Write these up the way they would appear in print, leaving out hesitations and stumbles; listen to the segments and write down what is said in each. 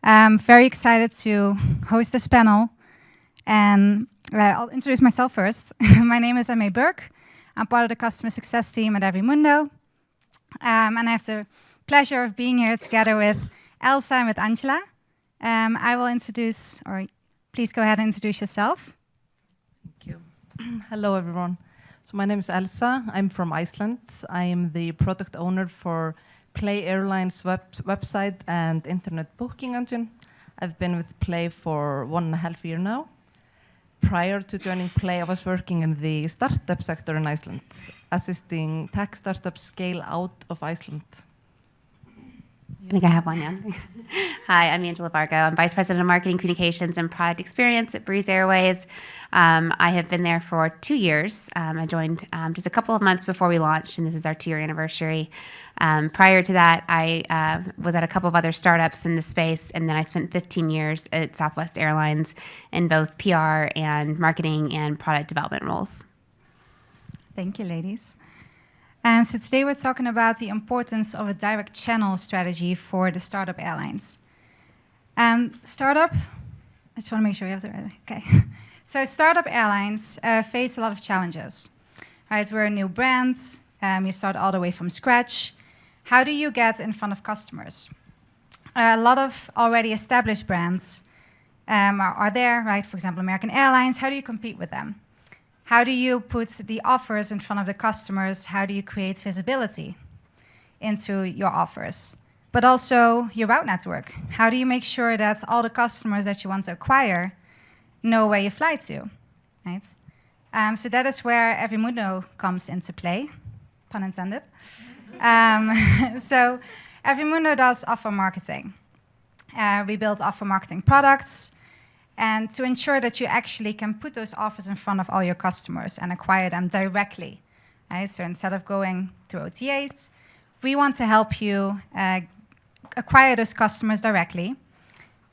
I'm very excited to host this panel. And I'll introduce myself first. My name is Emma Burke. I'm part of the customer success team at Everymundo. And I have the pleasure of being here together with Elsa and with Angela. I will introduce, or please go ahead and introduce yourself. Thank you. Hello, everyone. So my name is Elsa. I'm from Iceland. I am the product owner for Play Airlines website and internet booking engine. I've been with Play for 1.5 years now. Prior to joining Play, I was working in the startup sector in Iceland, assisting tech startups scale out of Iceland. I think I have one, yeah. Hi, I'm Angela Vargo. I'm Vice President of Marketing Communications and Product Experience at Breeze Airways. I have been there for 2 years. I joined just a couple of months before we launched, and this is our 2-year anniversary. Prior to that, I was at a couple of other startups in the space, and then I spent 15 years at Southwest Airlines in both PR and marketing and product development roles. Thank you, ladies. So today we're talking about the importance of a direct channel strategy for the startup airlines. Startup, I just want to make sure you have the right, okay. So startup airlines face a lot of challenges. Right, we're a new brand, you start all the way from scratch. How do you get in front of customers? A lot of already established brands are there, right? For example, American Airlines, how do you compete with them? How do you put the offers in front of the customers? How do you create visibility into your offers? But also your route network. How do you make sure that all the customers that you want to acquire know where you fly to, right? So that is where Everymundo comes into play, pun intended. So Everymundo does offer marketing. We build offer marketing products, and to ensure that you actually can put those offers in front of all your customers and acquire them directly. Right? So instead of going through OTAs, we want to help you acquire those customers directly.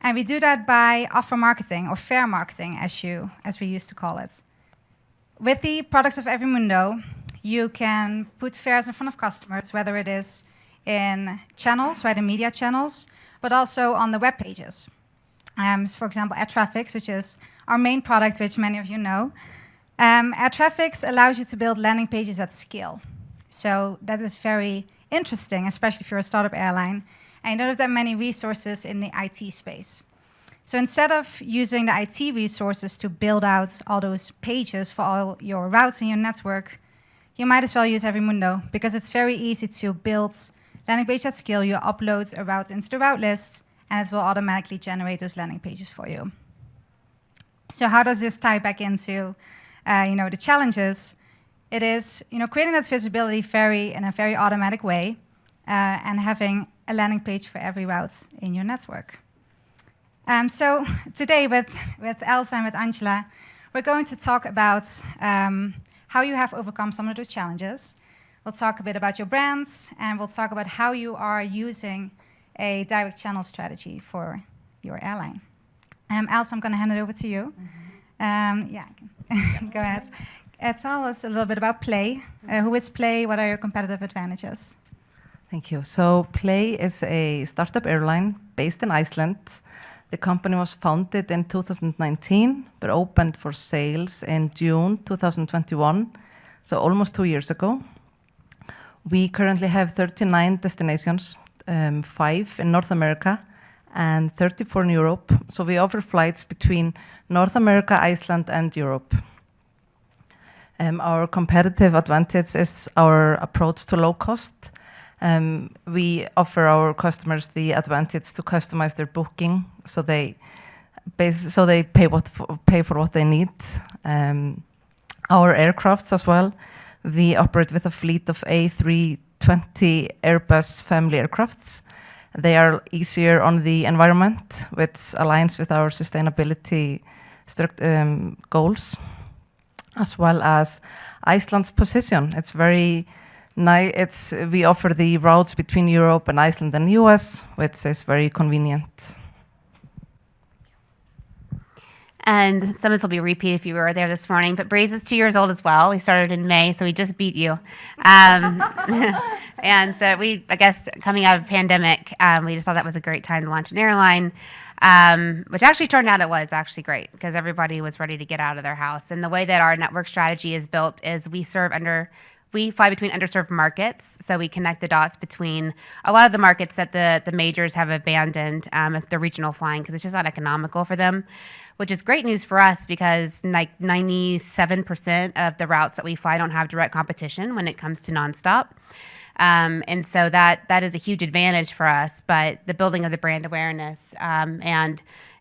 And we do that by offer marketing, or fair marketing, as we used to call it. With the products of Everymundo, you can put fares in front of customers, whether it is in channels, right, in media channels, but also on the web pages. For example, Air Traffics, which is our main product, which many of you know. Air Traffics allows you to build landing pages at scale. So that is very interesting, especially if you're a startup airline, and you don't have that many resources in the IT space. So instead of using the IT resources to build out all those pages for all your routes in your network, you might as well use Everymundo, because it's very easy to build landing page at scale. You upload a route into the route list, and it will automatically generate those landing pages for you. So how does this tie back into the challenges? It is creating that visibility in a very automatic way, and having a landing page for every route in your network. So today with Elsa and with Angela, we're going to talk about how you have overcome some of those challenges. We'll talk a bit about your brands, and we'll talk about how you are using a direct channel strategy for your airline. Elsa, I'm going to hand it over to you. Yeah, go ahead. Tell us a little bit about Play. Who is Play? What are your competitive advantages? Thank you. So Play is a startup airline based in Iceland. The company was founded in 2019, but opened for sales in June 2021, so almost 2 years ago. We currently have 39 destinations, 5 in North America and 34 in Europe. So we offer flights between North America, Iceland, and Europe. Our competitive advantage is our approach to low cost. We offer our customers the advantage to customize their booking, so they pay for what they need. Our aircrafts as well. We operate with a fleet of A320 Airbus family aircrafts. They are easier on the environment, which aligns with our sustainability goals, as well as Iceland's position. It's very nice. We offer the routes between Europe and Iceland and US, which is very convenient. And some of this will be a repeat if you were there this morning, but Breeze is 2 years old as well. We started in May, so we just beat you. And so I guess, coming out of the pandemic, we just thought that was a great time to launch an airline, which actually turned out it was actually great because everybody was ready to get out of their house. And the way that our network strategy is built is we fly between underserved markets, so we connect the dots between a lot of the markets that the majors have abandoned the regional flying because it's just not economical for them, which is great news for us because like 97% of the routes that we fly don't have direct competition when it comes to nonstop. And so that is a huge advantage for us, but the building of the brand awareness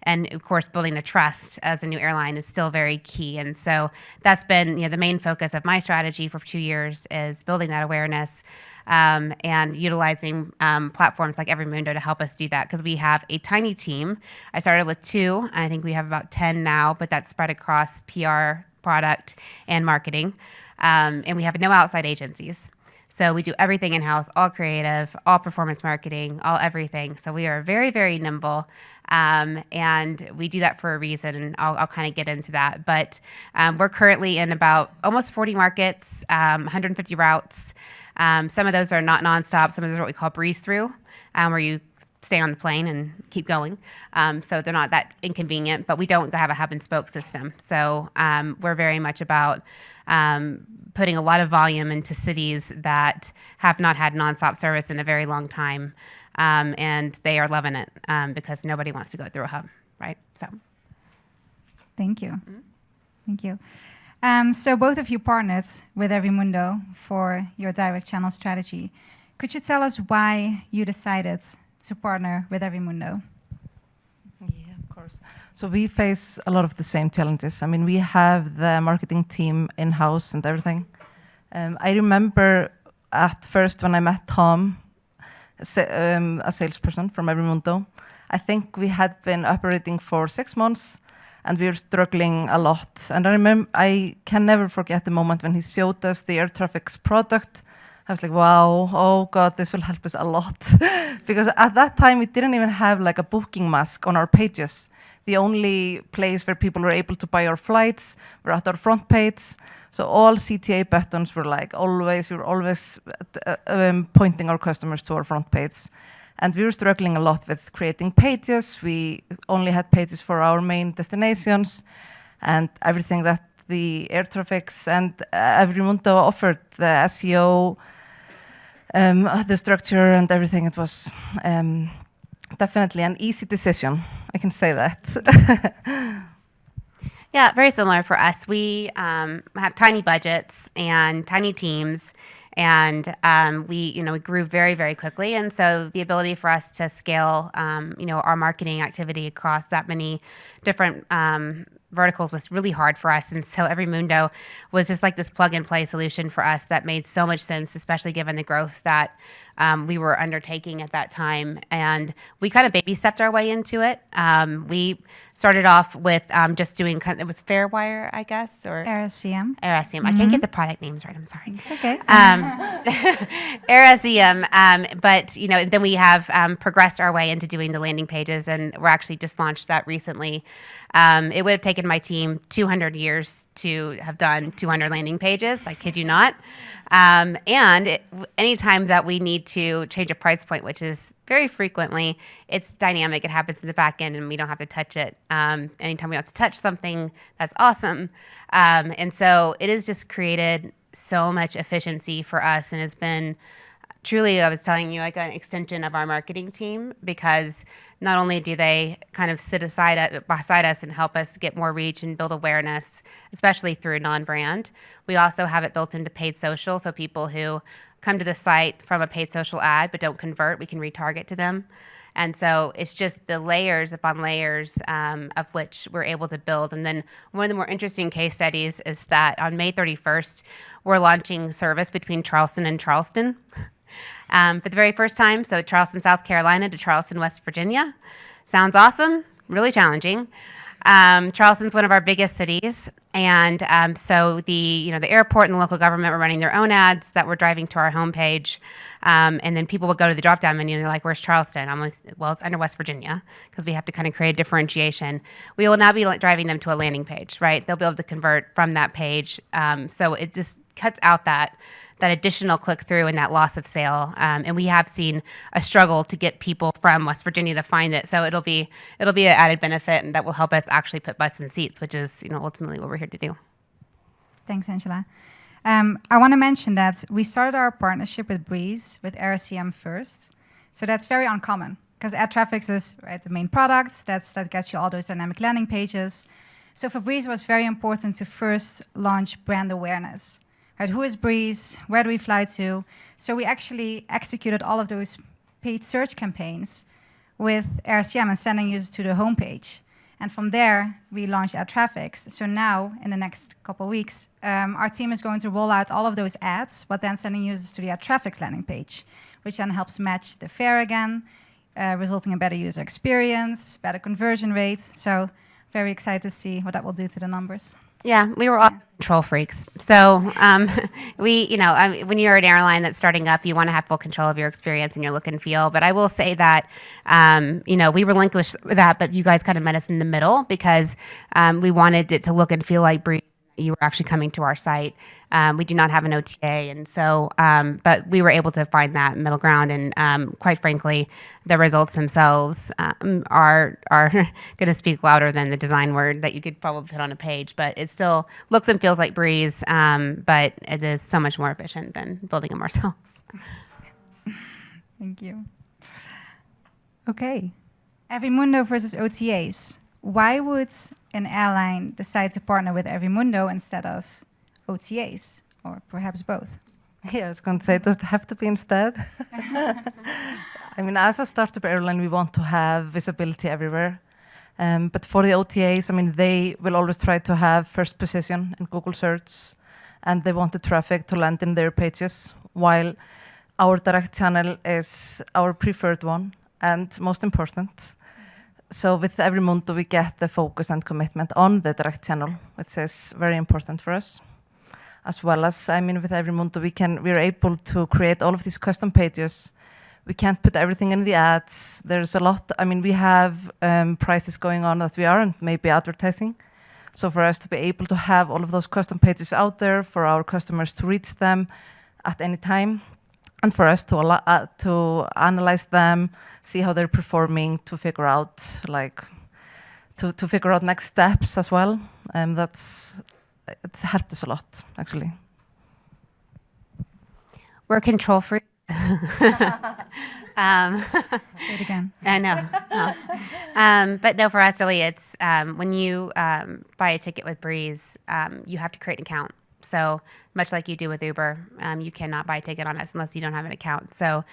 and of course, building the trust as a new airline is still very key. And so that's been the main focus of my strategy for 2 years is building that awareness and utilizing platforms like Everymundo to help us do that because we have a tiny team. I started with 2. I think we have about 10 now, but that's spread across PR, product, and marketing. And we have no outside agencies. So we do everything in-house, all creative, all performance marketing, all everything. So we are very, very nimble. And we do that for a reason, and I'll kind of get into that. But we're currently in about almost 40 markets, 150 routes. Some of those are not nonstop. Some of those are what we call breeze through, where you stay on the plane and keep going. So they're not that inconvenient, but we don't have a hub and spoke system. So we're very much about putting a lot of volume into cities that have not had nonstop service in a very long time. And they are loving it because nobody wants to go through a hub, right? So, Thank you. Thank you. So both of you partnered with Everymundo for your direct channel strategy. Could you tell us why you decided to partner with Everymundo? Yeah, of course. So we face a lot of the same challenges. I mean, we have the marketing team in-house and everything. I remember at first when I met Tom, a salesperson from Everymundo. I think we had been operating for 6 months and we were struggling a lot. And I can never forget the moment when he showed us the air traffic's product. I was like, wow, oh God, this will help us a lot. Because at that time, we didn't even have like a booking mask on our pages. The only place where people were able to buy our flights were at our front page. So all CTA buttons were like always, we were always pointing our customers to our front page. And we were struggling a lot with creating pages. We only had pages for our main destinations and everything that the air traffics and Everymundo offered, the SEO, the structure and everything. It was definitely an easy decision. I can say that. yeah, very similar for us. We have tiny budgets and tiny teams, and we grew very, very quickly. And so the ability for us to scale, our marketing activity across that many different verticals was really hard for us. And so Everymundo was just like this plug and play solution for us that made so much sense, especially given the growth that we were undertaking at that time. And we kind of baby stepped our way into it. We started off with just doing it was Fairwire, I guess, or AirSCM. AirSCM. Mm-hmm. I can't get the product names right. I'm sorry. It's okay. AirSCM. But then we have progressed our way into doing the landing pages, and we're actually just launched that recently. It would have taken my team 200 years to have done 200 landing pages. I kid you not. Anytime that we need to change a price point, which is very frequently, it's dynamic. It happens in the back end and we don't have to touch it. Anytime we have to touch something, that's awesome. And so it has just created so much efficiency for us and has been truly, I was telling you, like an extension of our marketing team, because not only do they kind of sit beside us and help us get more reach and build awareness, especially through non-brand, we also have it built into paid social. So people who come to the site from a paid social ad but don't convert, we can retarget to them. And so it's just the layers upon layers of which we're able to build. And then one of the more interesting case studies is that on May 31st, we're launching service between Charleston and Charleston. For the very first time, so Charleston, South Carolina to Charleston, West Virginia. Sounds awesome, really challenging. Charleston's one of our biggest cities, and so the airport and the local government were running their own ads that were driving to our homepage, and then people would go to the drop-down menu and they're like, "Where's Charleston?" I'm like, "Well, it's under West Virginia," because we have to kind of create differentiation. We will now be driving them to a landing page, right? They'll be able to convert from that page, so it just cuts out that additional click through and that loss of sale. And we have seen a struggle to get people from West Virginia to find it. So it'll be an added benefit, and that will help us actually put butts in seats, which is ultimately what we're here to do. Thanks, Angela. I want to mention that we started our partnership with Breeze with RCM first. So that's very uncommon because ad traffic is the main product. That gets you all those dynamic landing pages. So for Breeze, it was very important to first launch brand awareness. Right, who is Breeze? Where do we fly to? So we actually executed all of those paid search campaigns with RCM and sending users to the homepage. And from there, we launched ad traffic. So now, in the next couple of weeks, our team is going to roll out all of those ads, but then sending users to the ad traffic landing page, which then helps match the fare again, resulting in better user experience, better conversion rate. So very excited to see what that will do to the numbers. Yeah, we were all control freaks. So when you're an airline that's starting up, you want to have full control of your experience and your look and feel. But I will say that, we relinquished that, but you guys kind of met us in the middle because we wanted it to look and feel like Breeze. You were actually coming to our site. We do not have an OTA, and so, but we were able to find that middle ground. And quite frankly, the results themselves are going to speak louder than the design word that you could probably put on a page. But it still looks and feels like Breeze, but it is so much more efficient than building them ourselves. Thank you. Okay, Everymundo versus OTAs. Why would an airline decide to partner with Everymundo instead of OTAs, or perhaps both? Yeah, I was going to say, does it have to be instead? I mean, as a startup airline, we want to have visibility everywhere. But for the OTAs, I mean, they will always try to have first position in Google search, and they want the traffic to land in their pages, while our direct channel is our preferred one and most important. So with Everymundo, we get the focus and commitment on the direct channel, which is very important for us. As well as, I mean, with Everymundo, we're able to create all of these custom pages. We can't put everything in the ads. There's a lot. I mean, we have prices going on that we aren't maybe advertising. So for us to be able to have all of those custom pages out there for our customers to reach them at any time, and for us to analyze them, see how they're performing, to figure out to figure out next steps as well. It's helped us a lot, actually. We're control free. Say it again. I know. No. But no, for us, really, it's when you buy a ticket with Breeze, you have to create an account. So much like you do with Uber, you cannot buy a ticket on us unless you don't have an account. So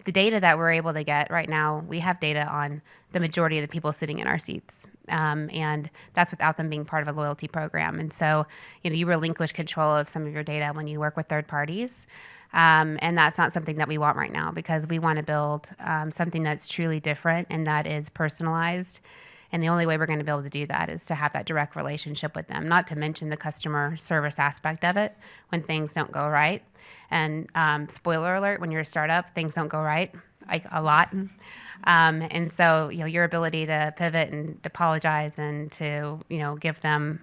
the data that we're able to get right now, we have data on the majority of the people sitting in our seats. And that's without them being part of a loyalty program. And so, you relinquish control of some of your data when you work with third parties. And that's not something that we want right now, because we want to build something that's truly different and that is personalized. And the only way we're going to be able to do that is to have that direct relationship with them, not to mention the customer service aspect of it when things don't go right. And spoiler alert, when you're a startup, things don't go right, like a lot. And so, your ability to pivot and to apologize and to, give them,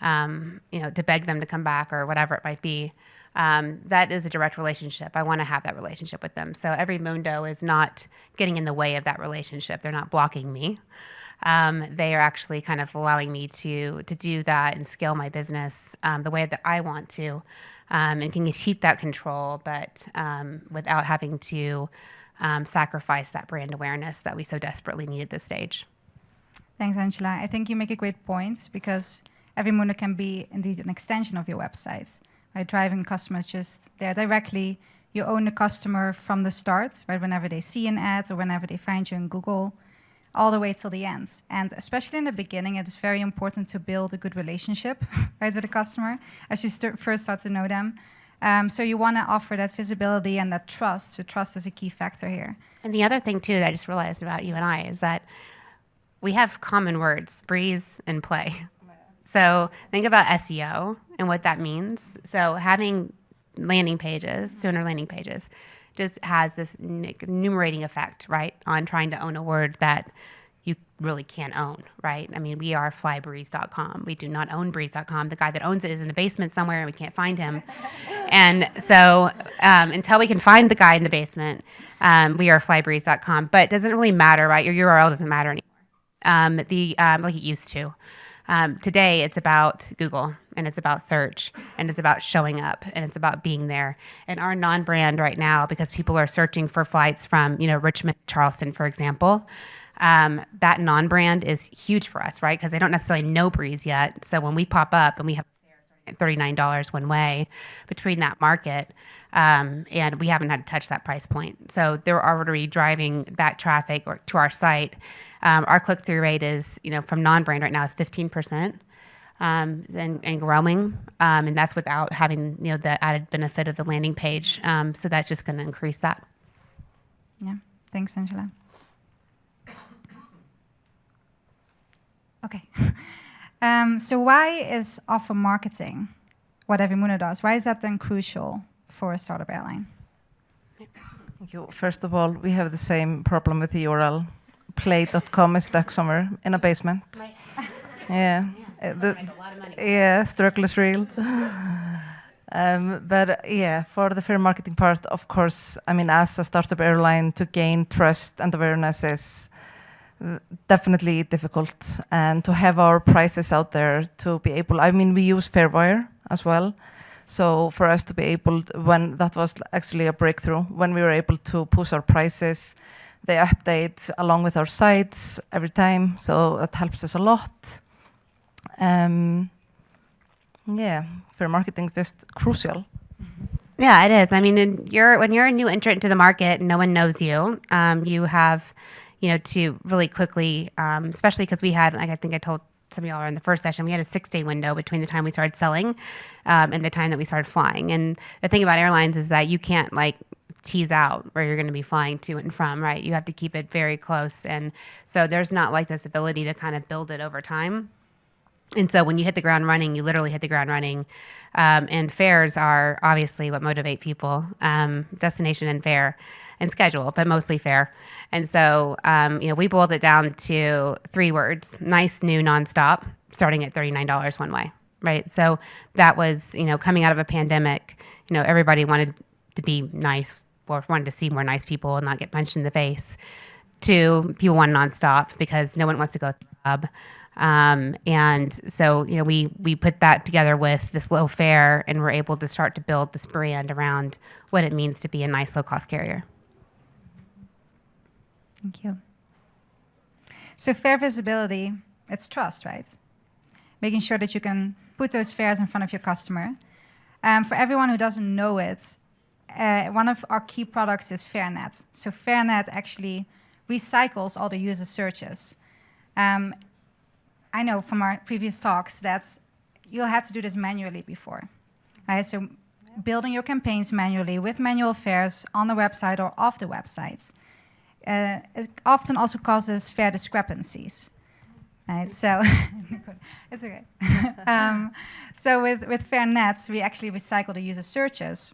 to beg them to come back or whatever it might be, that is a direct relationship. I want to have that relationship with them. So Everymundo is not getting in the way of that relationship. They're not blocking me. They are actually kind of allowing me to do that and scale my business the way that I want to, and can keep that control, but without having to sacrifice that brand awareness that we so desperately need at this stage. Thanks, Angela. I think you make a great point, because Everymundo can be indeed an extension of your website. By driving customers just there directly, you own the customer from the start, right? Whenever they see an ad or whenever they find you in Google, all the way till the end. And especially in the beginning, it is very important to build a good relationship, right, with the customer as you first start to know them. So you want to offer that visibility and that trust. So trust is a key factor here. And the other thing too that I just realized about you and I is that we have common words, breeze and play. So think about SEO and what that means. So having landing pages, 200 landing pages, just has this enumerating effect, right, on trying to own a word that you really can't own, right? I mean, we are flybreeze.com. We do not own breeze.com. The guy that owns it is in the basement somewhere and we can't find him. And so until we can find the guy in the basement, we are flybreeze.com. But it doesn't really matter, right? Your URL doesn't matter anymore. Like it used to. Today, it's about Google, and it's about search, and it's about showing up, and it's about being there. And our non-brand right now, because people are searching for flights from, Richmond to Charleston, for example, that non-brand is huge for us, right? Because they don't necessarily know Breeze yet. So when we pop up and we have $39 one way between that market, and we haven't had to touch that price point. So they're already driving that traffic to our site. Our click-through rate is, from non-brand right now is 15%, and growing. And that's without having, the added benefit of the landing page. So that's just going to increase that. Yeah, thanks, Angela. Okay. So why is offer marketing what Everymuno does? Why is that then crucial for a startup airline? Thank you. First of all, we have the same problem with the URL. Play.com is stuck somewhere in a basement. Right. Yeah. Make a lot of money. Yeah, struggle is real. But yeah, for the fair marketing part, of course, I mean, as a startup airline, to gain trust and awareness is definitely difficult. And to have our prices out there to be able, I mean, we use Fairwire as well. So for us to be able, when that was actually a breakthrough, when we were able to push our prices, they update along with our sites every time. So that helps us a lot. Yeah, fair marketing is just crucial. Yeah, it is. I mean, when you're a new entrant to the market and no one knows you, you have, to really quickly, especially because we had, like I think I told some of y'all in the first session, we had a 6-day window between the time we started selling and the time that we started flying. And the thing about airlines is that you can't tease out where you're going to be flying to and from, right? You have to keep it very close. And so there's not this ability to kind of build it over time. And so when you hit the ground running, you literally hit the ground running. And fares are obviously what motivate people, destination and fare and schedule, but mostly fare. And so, we boiled it down to 3 words: nice, new, nonstop, starting at $39 one way, right? So that was, coming out of a pandemic, everybody wanted to be nice or wanted to see more nice people and not get punched in the face. 2, people want nonstop because no one wants to go to the club. And so, we put that together with this low fare, and we're able to start to build this brand around what it means to be a nice low-cost carrier. Thank you. So fair visibility, it's trust, right? Making sure that you can put those fares in front of your customer. For everyone who doesn't know it, one of our key products is FareNet. So FareNet actually recycles all the user searches. I know from our previous talks that you'll have to do this manually before. Right? So building your campaigns manually with manual fares on the website or off the website. It often also causes fare discrepancies. Right? So it's okay. So with FareNet, we actually recycle the user searches.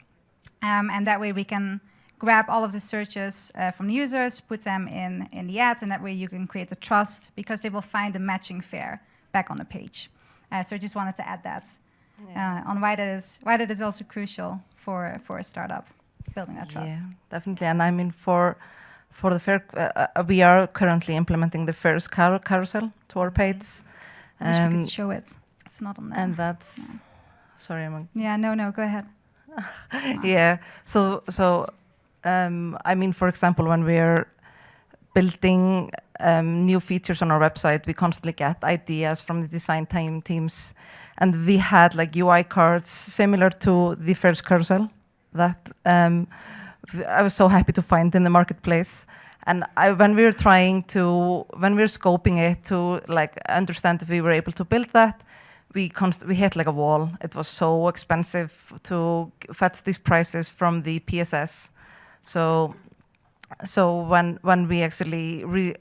And that way we can grab all of the searches from the users, put them in the ad, and that way you can create the trust because they will find the matching fare back on the page. So I just wanted to add that on why that is also crucial for a startup, building that trust. Yeah, definitely. And I mean, for the fare, we are currently implementing the fares carousel to our page. I wish we could show it. It's not on there. And that's, sorry, I'm. Yeah, no, go ahead. Yeah. So. I mean, for example, when we're building new features on our website, we constantly get ideas from the design teams. And we had UI cards similar to the fares carousel that I was so happy to find in the marketplace. And when we were scoping it to understand if we were able to build that, we hit a wall. It was so expensive to fetch these prices from the PSS. So when we actually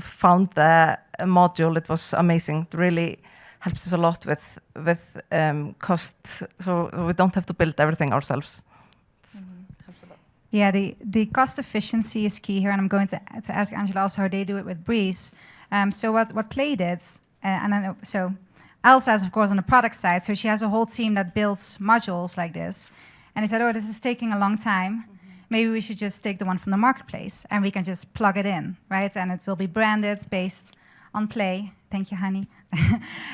found the module. It was amazing. It really helps us a lot with cost, so we don't have to build everything ourselves. Yeah, the cost efficiency is key here, and I'm going to ask Angela also how they do it with Breeze. So what Play did, and I know, so Elsa is of course on the product side, so she has a whole team that builds modules like this. And he said, oh, this is taking a long time. Maybe we should just take the one from the marketplace and we can just plug it in, right? And it will be branded based on Play. Thank you, honey.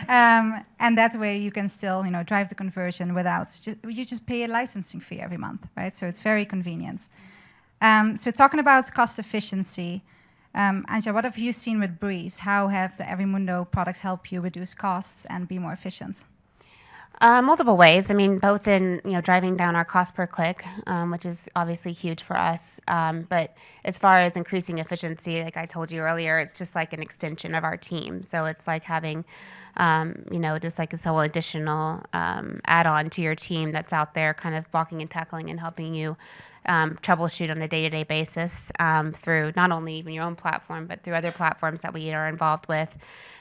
And that way you can still, drive the conversion without, you just pay a licensing fee every month, right? So it's very convenient. So talking about cost efficiency, Anja, what have you seen with Breeze? How have the Everymundo products help you reduce costs and be more efficient? Multiple ways. I mean, both in driving down our cost per click, which is obviously huge for us. But as far as increasing efficiency, like I told you earlier, it's just like an extension of our team. So it's like having, just like this whole additional add-on to your team that's out there, kind of blocking and tackling and helping you troubleshoot on a day-to-day basis through not only even your own platform, but through other platforms that we are involved with.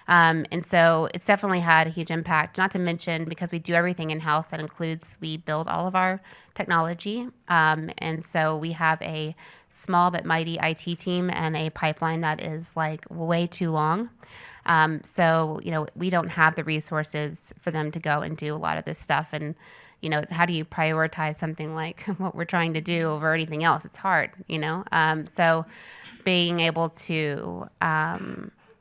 And so it's definitely had a huge impact, not to mention because we do everything in-house. That includes we build all of our technology. And so we have a small but mighty IT team and a pipeline that is like way too long. So, we don't have the resources for them to go and do a lot of this stuff. And, how do you prioritize something like what we're trying to do over anything else? It's hard, So being able to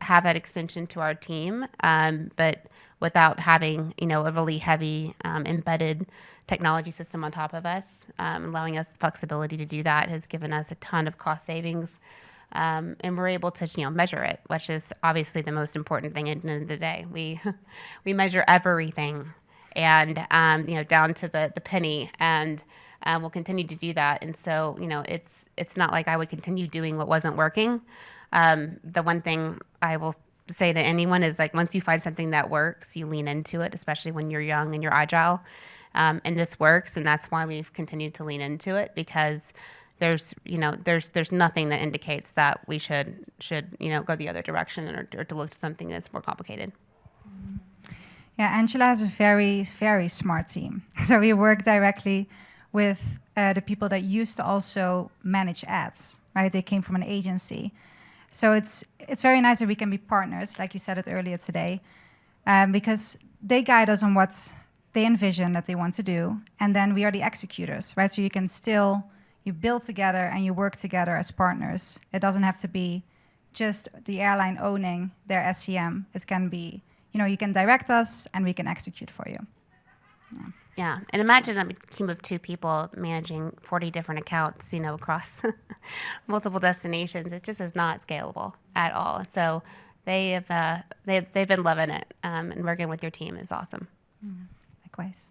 have that extension to our team, but without having, a really heavy embedded technology system on top of us, allowing us flexibility to do that has given us a ton of cost savings. And we're able to, measure it, which is obviously the most important thing at the end of the day. We measure everything and, down to the penny, and we'll continue to do that. And so, it's not like I would continue doing what wasn't working. The one thing I will say to anyone is like, once you find something that works, you lean into it, especially when you're young and you're agile. And this works. And that's why we've continued to lean into it, because there's nothing that indicates that we should go the other direction or to look to something that's more complicated. Yeah, Angela has a very, very smart team. So we work directly with the people that used to also manage ads, right? They came from an agency. So it's very nice that we can be partners, like you said it earlier today, because they guide us on what they envision that they want to do, and then we are the executors, right? So you build together and you work together as partners. It doesn't have to be just the airline owning their SEM. It can be, you can direct us and we can execute for you. Yeah, and imagine a team of 2 people managing 40 different accounts, across multiple destinations. It just is not scalable at all. So they've been loving it, and working with your team is awesome. Likewise.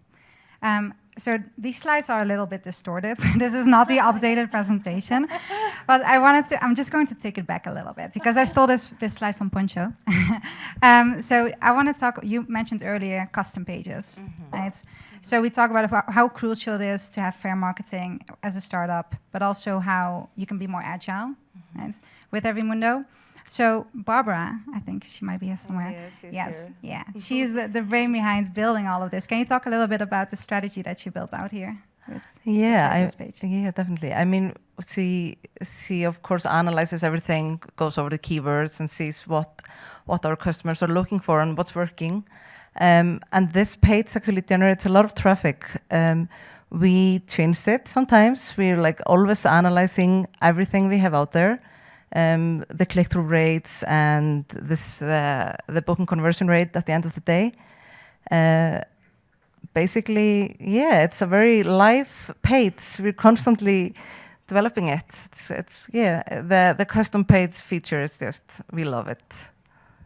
So these slides are a little bit distorted. This is not the updated presentation, but I'm just going to take it back a little bit because I stole this slide from Poncho. So I want to talk, you mentioned earlier custom pages, right? So we talk about how crucial it is to have fair marketing as a startup, but also how you can be more agile, right? With Everymundo. So Barbara, I think she might be here somewhere. Yes, yeah. She's the brain behind building all of this. Can you talk a little bit about the strategy that you built out here? Yeah, definitely. I mean, she of course analyzes everything, goes over the keywords and sees what our customers are looking for and what's working. And this page actually generates a lot of traffic. We changed it sometimes. We're like always analyzing everything we have out there. The click-through rates and the booking conversion rate at the end of the day. Basically, yeah, it's a very live page. We're constantly developing it. The custom page feature is just, we love it.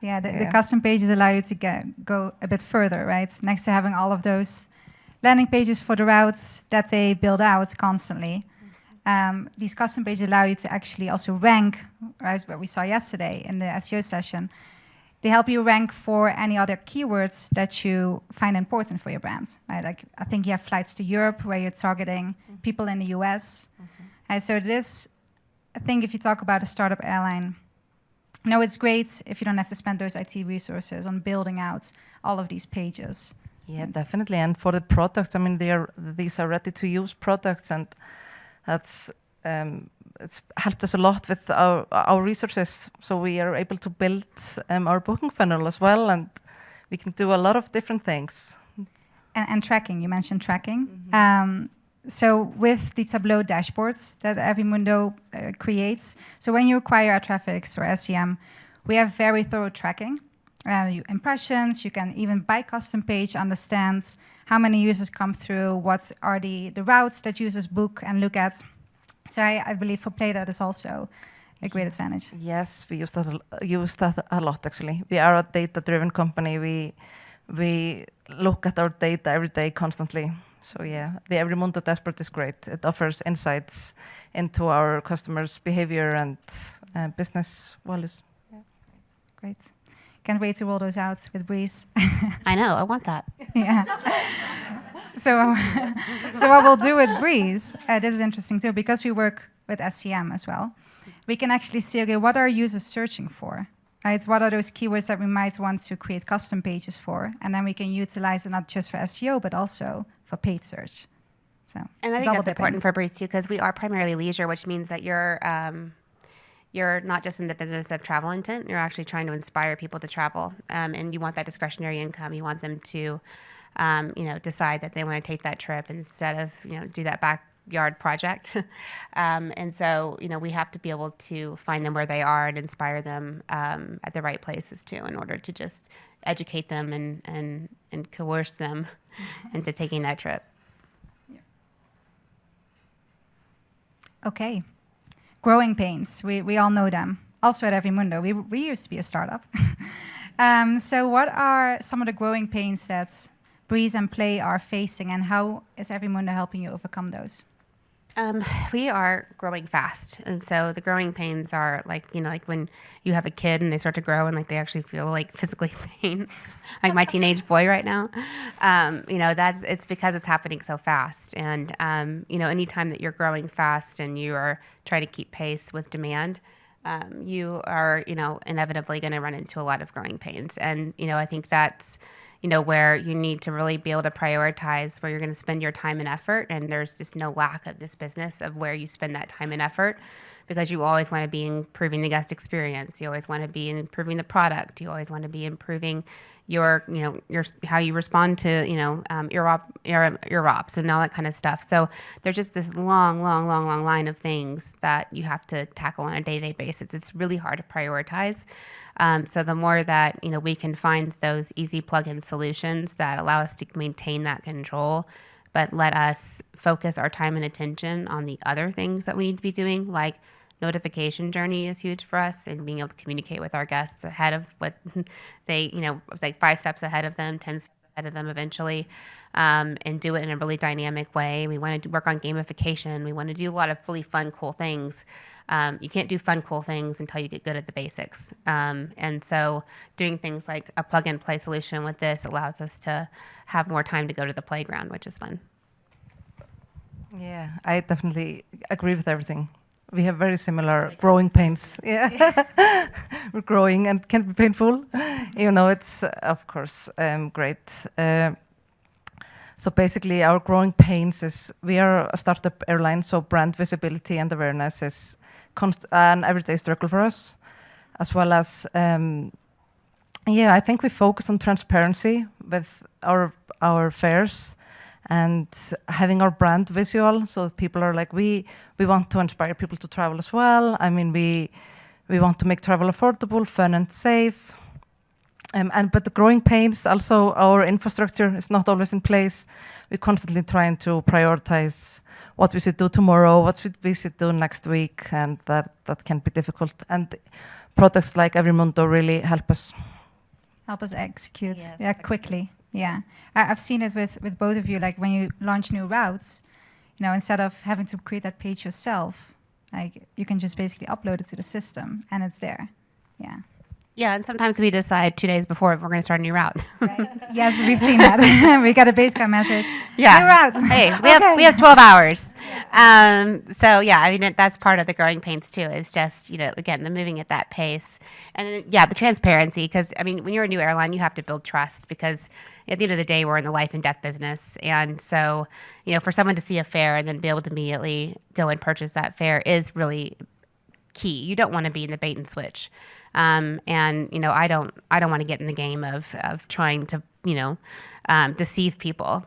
Yeah, the custom pages allow you to go a bit further, right? Next to having all of those landing pages for the routes that they build out constantly. These custom pages allow you to actually also rank, right, what we saw yesterday in the SEO session. They help you rank for any other keywords that you find important for your brand, right? Like, I think you have flights to Europe where you're targeting people in the US. So this, I think if you talk about a startup airline, No, it's great if you don't have to spend those IT resources on building out all of these pages. Yeah, definitely. And for the products, I mean, these are ready-to-use products, and that's it's helped us a lot with our resources. So we are able to build our booking funnel as well, and we can do a lot of different things. And tracking, you mentioned tracking. So with the Tableau dashboards that Everymundo creates, so when you acquire our traffics or SEM, we have very thorough tracking. Impressions, you can even by custom page understand how many users come through, what are the routes that users book and look at. So I believe for Play that is also a great advantage. Yes, we use that a lot actually. We are a data-driven company. We look at our data every day constantly. So yeah, the Everymundo dashboard is great. It offers insights into our customers' behavior and business values. Yeah. Great. Can't wait to roll those out with Breeze. I know, I want that. Yeah. So what we'll do with Breeze, this is interesting too, because we work with SEM as well. We can actually see, okay, what are users searching for? Right? What are those keywords that we might want to create custom pages for? And then we can utilize it not just for SEO, but also for paid search. So, and I think that's important for Breeze too, because we are primarily leisure, which means that you're not just in the business of travel intent. You're actually trying to inspire people to travel, and you want that discretionary income. You want them to, decide that they want to take that trip instead of do that backyard project. And so we have to be able to find them where they are and inspire them at the right places too, in order to just educate them and coerce them into taking that trip. Yeah. Okay. Growing pains, we all know them. Also at Everymundo, we used to be a startup. So what are some of the growing pains that Breeze and Play are facing, and how is Everymundo helping you overcome those? We are growing fast, and so the growing pains are like when you have a kid and they start to grow and like they actually feel like physically pain, like my teenage boy right now. It's because it's happening so fast, and anytime that you're growing fast and you are trying to keep pace with demand, you are inevitably going to run into a lot of growing pains, and I think that's where you need to really be able to prioritize where you're going to spend your time and effort. And there's just no lack of this business of where you spend that time and effort, because you always want to be improving the guest experience. You always want to be improving the product. You always want to be improving your how you respond to, your ops and all that kind of stuff. So there's just this long line of things that you have to tackle on a day-to-day basis. It's really hard to prioritize. So the more that, we can find those easy plug-in solutions that allow us to maintain that control, but let us focus our time and attention on the other things that we need to be doing, like notification journey is huge for us, and being able to communicate with our guests ahead of what they, like 5 steps ahead of them, 10 steps ahead of them eventually, and do it in a really dynamic way. We want to work on gamification. We want to do a lot of really fun, cool things. You can't do fun, cool things until you get good at the basics. And so doing things like a plug-and-play solution with this allows us to have more time to go to the playground, which is fun. Yeah, I definitely agree with everything. We have very similar growing pains. Yeah, we're growing and can be painful. It's of course great. So basically, our growing pains is we are a startup airline, so brand visibility and awareness is an everyday struggle for us, as well as I think we focus on transparency with our fares, and having our brand visual, so that people are like, we want to inspire people to travel as well. I mean, we want to make travel affordable, fun, and safe. But the growing pains, also our infrastructure is not always in place. We're constantly trying to prioritize what we should do tomorrow, what we should do next week, and that can be difficult. And products like Everymundo really help us. Help us execute quickly. Yeah, I've seen it with both of you. Like when you launch new routes, instead of having to create that page yourself, like you can just basically upload it to the system and it's there. Yeah. Yeah, and sometimes we decide 2 days before if we're going to start a new route. Right. Yes, we've seen that. We got a base card message. Yeah. New routes. Hey, we have 12 hours. So yeah, I mean that's part of the growing pains too. Is just again the moving at that pace, and then, yeah, the transparency. Because I mean, when you're a new airline, you have to build trust because at the end of the day, we're in the life and death business, and so for someone to see a fare and then be able to immediately go and purchase that fare is really key. You don't want to be in the bait and switch, and I don't want to get in the game of trying to deceive people.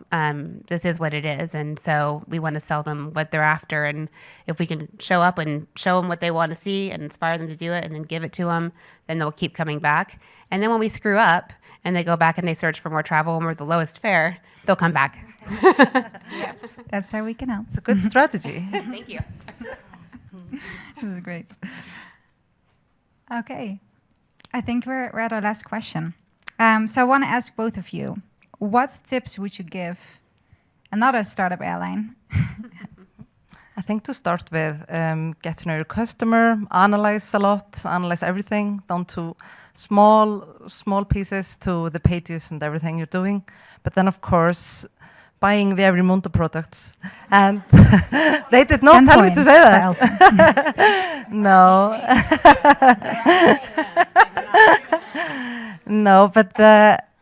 This is what it is, and so we want to sell them what they're after. And if we can show up and show them what they want to see and inspire them to do it, and then give it to them, then they'll keep coming back. And then when we screw up and they go back and they search for more travel and we're the lowest fare, they'll come back. Yes, that's how we can help. It's a good strategy. Thank you. This is great. Okay, I think we're at our last question. So I want to ask both of you, what tips would you give another startup airline? I think to start with, get to know your customer, analyze a lot, analyze everything down to small pieces to the pages and everything you're doing. But then, of course, buying the Everymundo products. And they did not 10 tell me to points say by that. Elsa. No. No, but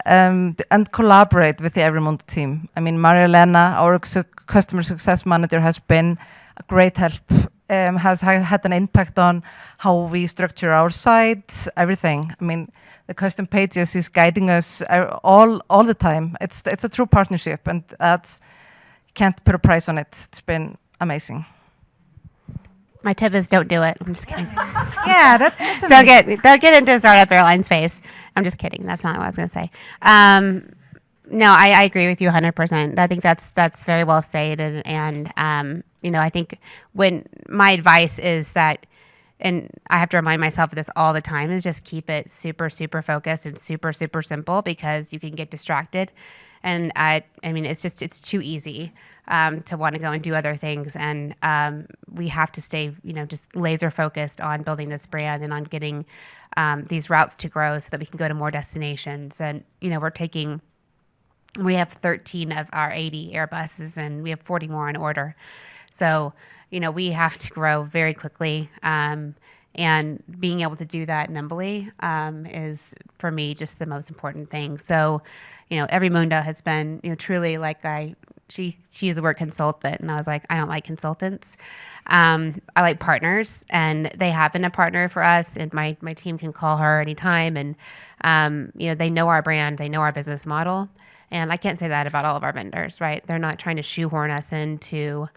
and collaborate with the Everymundo team. I mean, Maria Elena, our customer success manager, has been a great help. Has had an impact on how we structure our site, everything. I mean, the custom pages is guiding us all the time. It's a true partnership, and that's can't put a price on it. It's been amazing. My tip is don't do it. I'm just kidding. Yeah, that's Don't get into a startup airline space. I'm just kidding. That's not what I was going to say. No, I agree with you 100%. I think that's very well stated. And I think when my advice is that, and I have to remind myself of this all the time, is just keep it super, super focused and super, super simple, because you can get distracted. And I mean, it's too easy to want to go and do other things. And we have to stay, just laser focused on building this brand and on getting these routes to grow so that we can go to more destinations. And, we have 13 of our 80 Airbuses and we have 40 more on order. So, we have to grow very quickly. And being able to do that nimbly is, for me, just the most important thing. So, Everymundo has been, truly, like she used the word consultant, and I was like, I don't like consultants. I like partners, and they have been a partner for us, and my team can call her anytime. And, they know our brand, they know our business model. And I can't say that about all of our vendors, right? They're not trying to shoehorn us into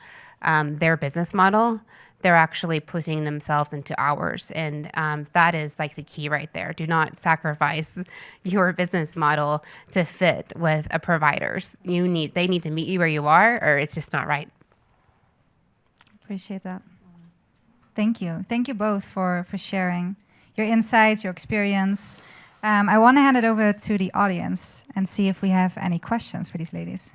their business model. They're actually putting themselves into ours. And that is like the key right there. Do not sacrifice your business model to fit with a provider's. They need to meet you where you are, or it's just not right. Appreciate that. Thank you. Thank you both for sharing your insights, your experience. I want to hand it over to the audience and see if we have any questions for these ladies.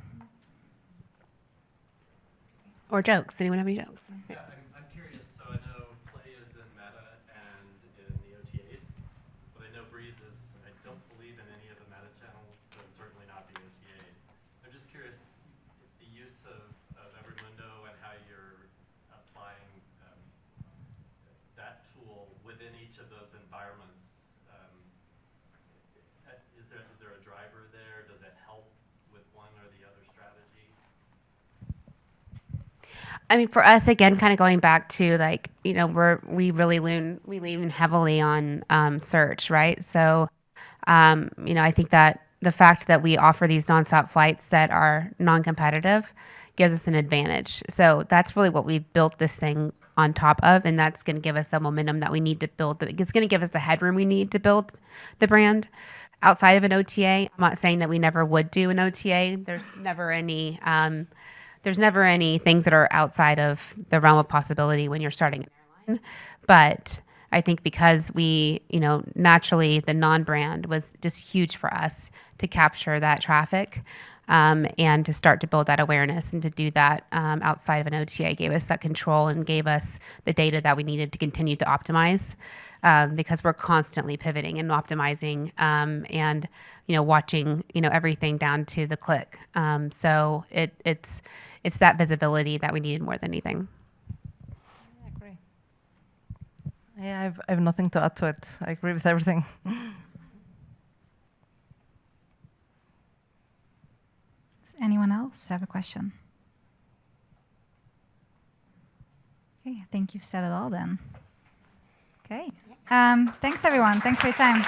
Or jokes. Anyone have any jokes? Yeah, I'm curious. So I know Play is in Meta and in the OTAs, but I know Breeze is, I don't believe in any of the Meta channels, and certainly not the OTAs. I'm just curious, the use of Everymundo and how you're applying that tool within each of those environments. Is there a driver there? Does it help with one or the other strategy? I mean, for us, again, kind of going back to we lean heavily on search, right? So, I think that the fact that we offer these nonstop flights that are non-competitive gives us an advantage. So that's really what we've built this thing on top of, and that's going to give us the momentum that we need to build. It's going to give us the headroom we need to build the brand. Outside of an OTA, I'm not saying that we never would do an OTA. There's never any things that are outside of the realm of possibility when you're starting an airline. But I think because we, naturally the non-brand was just huge for us to capture that traffic and to start to build that awareness, and to do that outside of an OTA gave us that control and gave us the data that we needed to continue to optimize. Because we're constantly pivoting and optimizing and watching everything down to the click. So it's it's that visibility that we needed more than anything. I agree. Yeah, I have nothing to add to it. I agree with everything. Does anyone else have a question? Okay, I think you've said it all then. Okay. Thanks everyone. Thanks for your time.